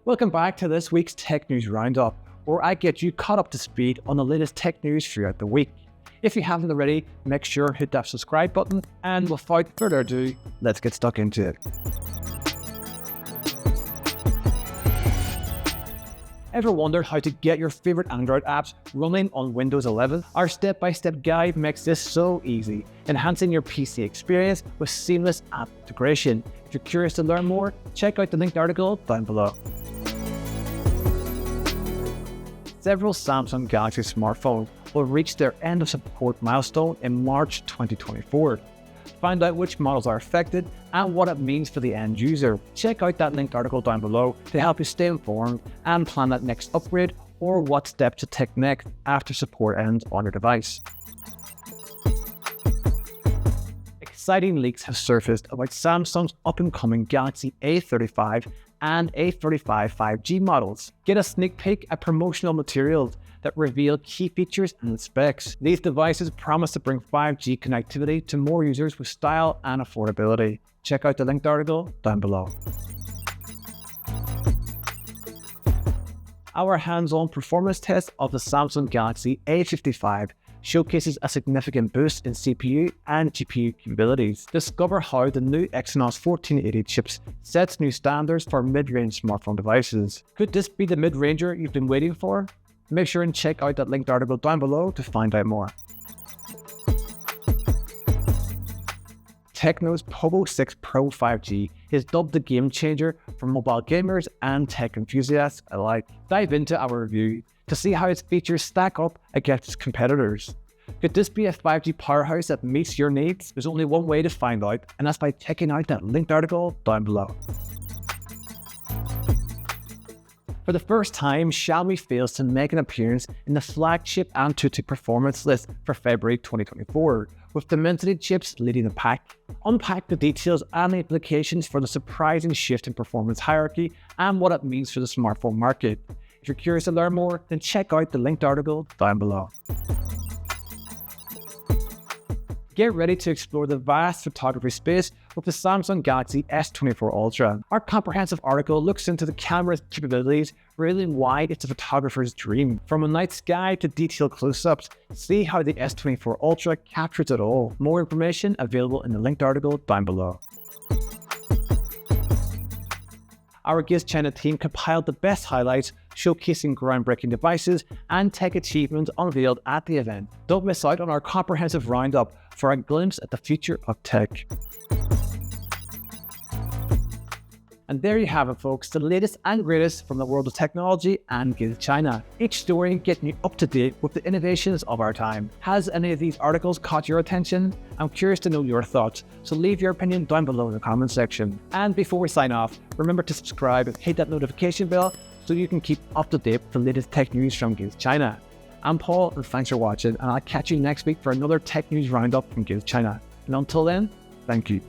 Welcome back to this week's Tech News Roundup, where I get you caught up to speed on the latest tech news throughout the week. If you haven't already, make sure to hit that subscribe button, and without further ado, let's get stuck into it. Ever wondered how to get your favorite Android apps running on Windows 11? Our step-by-step guide makes this so easy, enhancing your PC experience with seamless app integration. If you're curious to learn more, check out the linked article down below. Several Samsung Galaxy smartphones will reach their end of support milestone in March 2024. Find out which models are affected and what it means for the end user. Check out that linked article down below to help you stay informed and plan that next upgrade or what steps to take next after support ends on your device. Exciting leaks have surfaced about Samsung's up-and-coming Galaxy A35 and A35 5G models. Get a sneak peek at promotional materials that reveal key features and specs. These devices promise to bring 5G connectivity to more users with style and affordability. Check out the linked article down below. Our hands-on performance test of the Samsung Galaxy A55 showcases a significant boost in CPU and GPU capabilities. Discover how the new Exynos 1480 chips sets new standards for mid-range smartphone devices. Could this be the mid-ranger you've been waiting for? Make sure and check out that linked article down below to find out more. Tecno's Pova 6 Pro 5G is dubbed the game changer for mobile gamers and tech enthusiasts alike. Dive into our review to see how its features stack up against its competitors. Could this be a 5G powerhouse that meets your needs? There's only one way to find out, and that's by checking out that linked article down below. For the first time, Xiaomi fails to make an appearance in the Flagship and Antutu performance list for February 2024, with Dimensity chips leading the pack. Unpack the details and the implications for the surprising shift in performance hierarchy and what it means for the smartphone market. If you're curious to learn more, then check out the linked article down below. Get ready to explore the vast photography space with the Samsung Galaxy S24 Ultra. Our comprehensive article looks into the camera's capabilities, revealing why it's a photographer's dream. From a night sky to detailed close-ups, see how the S24 Ultra captures it all. More information available in the linked article down below. Our GizChina team compiled the best highlights, showcasing groundbreaking devices and tech achievements unveiled at the event. Don't miss out on our comprehensive roundup for a glimpse at the future of tech. And there you have it, folks, the latest and greatest from the world of technology and GizChina. Each story getting you up to date with the innovations of our time. Has any of these articles caught your attention? I'm curious to know your thoughts, so leave your opinion down below in the comment section. And before we sign off, remember to subscribe and hit that notification bell so you can keep up to date with the latest tech news from GizChina. I'm Paul, and thanks for watching, and I'll catch you next week for another tech news roundup from GizChina. And until then, thank you.